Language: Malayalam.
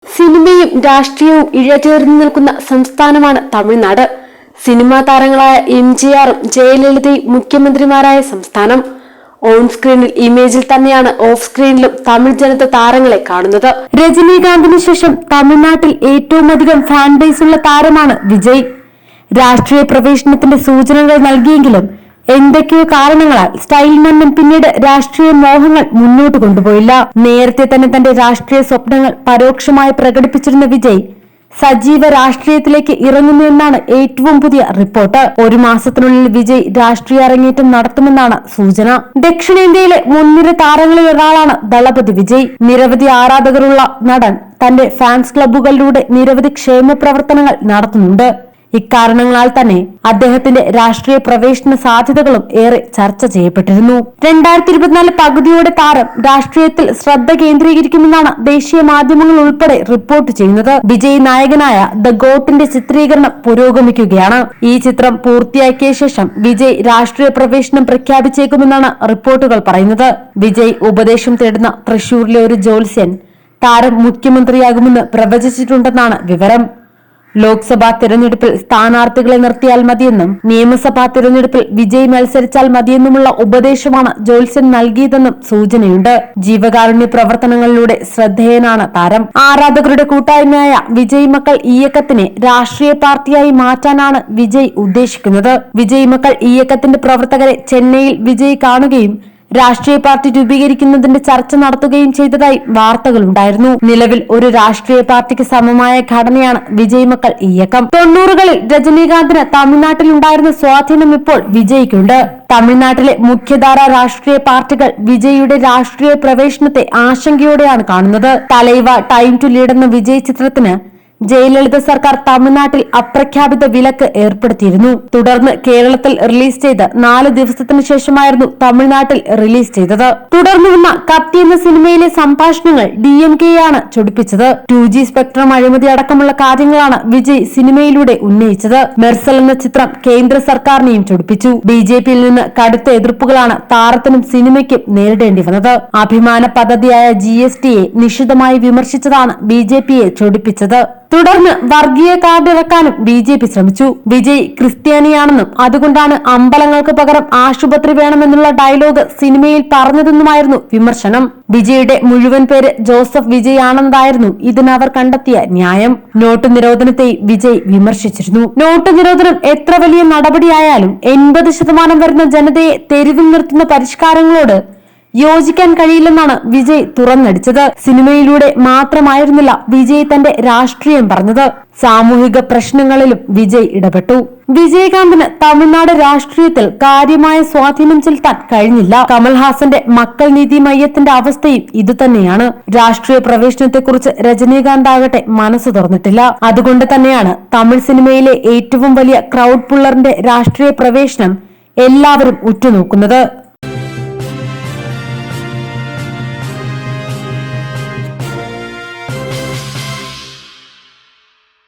സിനിമയും രാഷ്ട്രീയവും ഇഴചേർന്നു നിൽക്കുന്ന സംസ്ഥാനമാണ് തമിഴ്നാട്. സിനിമാ താരങ്ങളായ എംജിആറും ജയലളിതയും മുഖ്യമന്ത്രിമാരായ സംസ്ഥാനം. ഓൺ സ്ക്രീനിൽ ഇമേജിൽ തന്നെയാണ് ഓഫ് സ്ക്രീനിലും തമിഴ് ജനത താരങ്ങളെ കാണുന്നത്. രജനീകാന്തിനു ശേഷം തമിഴ്നാട്ടിൽ ഏറ്റവും അധികം ഫാൻ ബേസ് ഉള്ള താരമാണ് വിജയ്. രാഷ്ട്രീയ പ്രവേശനത്തിന്റെ സൂചനകൾ നൽകിയെങ്കിലും എന്തൊക്കെയോ കാരണങ്ങളാൽ സ്റ്റൈൽ മന്നൻ പിന്നീട് രാഷ്ട്രീയ മോഹങ്ങൾ മുന്നോട്ട് കൊണ്ടുപോയില്ല. നേരത്തെ തന്നെ തന്റെ രാഷ്ട്രീയ സ്വപ്നങ്ങൾ പരോക്ഷമായി പ്രകടിപ്പിച്ചിരുന്ന വിജയ് സജീവ രാഷ്ട്രീയത്തിലേക്ക് ഇറങ്ങുന്നു എന്നാണ് ഏറ്റവും പുതിയ റിപ്പോർട്ട്. ഒരു മാസത്തിനുള്ളിൽ വിജയ് രാഷ്ട്രീയ അരങ്ങേറ്റം നടത്തുമെന്നാണ് സൂചന. ദക്ഷിണേന്ത്യയിലെ മുൻനിര താരങ്ങളിൽ ഒരാളാണ് ദളപതി വിജയ്. നിരവധി ആരാധകരുള്ള നടൻ തന്റെ ഫാൻസ് ക്ലബ്ബുകളിലൂടെ നിരവധി ക്ഷേമ പ്രവർത്തനങ്ങൾ നടത്തുന്നുണ്ട്. ഇക്കാരണങ്ങളാൽ തന്നെ അദ്ദേഹത്തിന്റെ രാഷ്ട്രീയ പ്രവേശന സാധ്യതകളും ഏറെ ചർച്ച ചെയ്യപ്പെട്ടിരുന്നു. 2024 പകുതിയോടെ താരം രാഷ്ട്രീയത്തിൽ ശ്രദ്ധ കേന്ദ്രീകരിക്കുമെന്നാണ് ദേശീയ മാധ്യമങ്ങൾ ഉൾപ്പെടെ റിപ്പോർട്ട് ചെയ്യുന്നത്. വിജയ് നായകനായ ദ ഗോട്ടിന്റെ ചിത്രീകരണം പുരോഗമിക്കുകയാണ്. ഈ ചിത്രം പൂർത്തിയാക്കിയ ശേഷം വിജയ് രാഷ്ട്രീയ പ്രവേശനം പ്രഖ്യാപിച്ചേക്കുമെന്നാണ് റിപ്പോർട്ടുകൾ പറയുന്നത്. വിജയ് ഉപദേശം തേടുന്ന തൃശൂരിലെ ഒരു ജ്യോത്സ്യൻ താരം മുഖ്യമന്ത്രിയാകുമെന്ന് പ്രവചിച്ചിട്ടുണ്ടെന്നാണ് വിവരം. ലോക്സഭാ തിരഞ്ഞെടുപ്പിൽ സ്ഥാനാർത്ഥികളെ നിർത്തിയാൽ മതിയെന്നും നിയമസഭാ തിരഞ്ഞെടുപ്പിൽ വിജയ് മത്സരിച്ചാൽ മതിയെന്നുമുള്ള ഉപദേശമാണ് ജ്യോത്സ്യൻ നൽകിയതെന്നും സൂചനയുണ്ട്. ജീവകാരുണ്യ പ്രവർത്തനങ്ങളിലൂടെ ശ്രദ്ധേയനാണ് താരം. ആരാധകരുടെ കൂട്ടായ്മയായ വിജയ് മക്കൾ ഇയക്കത്തിനെ രാഷ്ട്രീയ പാർട്ടിയായി മാറ്റാനാണ് വിജയ് ഉദ്ദേശിക്കുന്നത്. വിജയ് മക്കൾ ഇയക്കത്തിന്റെ പ്രവർത്തകരെ ചെന്നൈയിൽ വിജയ് കാണുകയും രാഷ്ട്രീയ പാർട്ടി രൂപീകരിക്കുന്നതിന്റെ ചർച്ച നടത്തുകയും ചെയ്തതായി വാർത്തകളുണ്ടായിരുന്നു. നിലവിൽ ഒരു രാഷ്ട്രീയ പാർട്ടിക്ക് സമമായ ഘടനയാണ് വിജയ് മക്കൾ ഇയക്കം. 90കളിൽ രജനീകാന്തിന് തമിഴ്നാട്ടിലുണ്ടായിരുന്ന സ്വാധീനം ഇപ്പോൾ വിജയ്ക്കുണ്ട്. തമിഴ്നാട്ടിലെ മുഖ്യധാര രാഷ്ട്രീയ പാർട്ടികൾ വിജയിയുടെ രാഷ്ട്രീയ പ്രവേശനത്തെ ആശങ്കയോടെയാണ് കാണുന്നത്. തലൈവ, ടൈം ടു ലീഡ് എന്ന വിജയ് ചിത്രത്തിന് ജയലളിത സർക്കാർ തമിഴ്നാട്ടിൽ അപ്രഖ്യാപിത വിലക്ക് ഏർപ്പെടുത്തിയിരുന്നു. തുടർന്ന് കേരളത്തിൽ റിലീസ് ചെയ്ത് 4 ദിവസത്തിനു ശേഷമായിരുന്നു തമിഴ്നാട്ടിൽ റിലീസ് ചെയ്തത്. തുടർന്ന് വന്ന കത്തി എന്ന സിനിമയിലെ സംഭാഷണങ്ങൾ DMK-യാണ് ചൊടിപ്പിച്ചത്. 2G സ്പെക്ട്രം അഴിമതി അടക്കമുള്ള കാര്യങ്ങളാണ് വിജയ് സിനിമയിലൂടെ ഉന്നയിച്ചത്. മെർസൽ എന്ന ചിത്രം കേന്ദ്ര സർക്കാരിനെയും ചൊടിപ്പിച്ചു. BJP-യിൽ നിന്ന് കടുത്ത എതിർപ്പുകളാണ് താരത്തിനും സിനിമയ്ക്കും നേരിടേണ്ടി വന്നത്. അഭിമാന പദ്ധതിയായ GST-യെ നിശിതമായി വിമർശിച്ചതാണ് BJP-യെ ചൊടിപ്പിച്ചത്. തുടർന്ന് വർഗീയ കാർഡ് ഇറക്കാനും BJP ശ്രമിച്ചു. വിജയ് ക്രിസ്ത്യാനിയാണെന്നും അതുകൊണ്ടാണ് അമ്പലങ്ങൾക്ക് പകരം ആശുപത്രി വേണമെന്നുള്ള ഡയലോഗ് സിനിമയിൽ പറഞ്ഞതെന്നുമായിരുന്നു വിമർശനം. വിജയുടെ മുഴുവൻ പേര് ജോസഫ് വിജയ് ആണെന്നതായിരുന്നു ഇതിനവർ കണ്ടെത്തിയ ന്യായം. നോട്ട് നിരോധനത്തെ വിജയ് വിമർശിച്ചിരുന്നു. നോട്ട് നിരോധനം എത്ര വലിയ നടപടിയായാലും 80% വരുന്ന ജനതയെ തെരുവിൽ നിർത്തുന്ന പരിഷ്കാരങ്ങളോട് യോജിക്കാൻ കഴിയില്ലെന്നാണ് വിജയ് തുറന്നടിച്ചത്. സിനിമയിലൂടെ മാത്രമായിരുന്നില്ല വിജയ് തന്റെ രാഷ്ട്രീയം പറഞ്ഞത്. സാമൂഹിക പ്രശ്നങ്ങളിലും വിജയ് ഇടപെട്ടു. വിജയകാന്തിന് തമിഴ്നാട് രാഷ്ട്രീയത്തിൽ കാര്യമായ സ്വാധീനം ചെലുത്താൻ കഴിഞ്ഞില്ല. കമൽഹാസന്റെ മക്കൾ നീതി മയ്യത്തിന്റെ അവസ്ഥയും ഇതുതന്നെയാണ്. രാഷ്ട്രീയ പ്രവേശനത്തെക്കുറിച്ച് രജനീകാന്ത് ആകട്ടെ മനസ്സ് തുറന്നിട്ടില്ല. അതുകൊണ്ട് തന്നെയാണ് തമിഴ് സിനിമയിലെ ഏറ്റവും വലിയ ക്രൗഡ് പുള്ളറിന്റെ രാഷ്ട്രീയ പ്രവേശനം എല്ലാവരും ഉറ്റുനോക്കുന്നത്.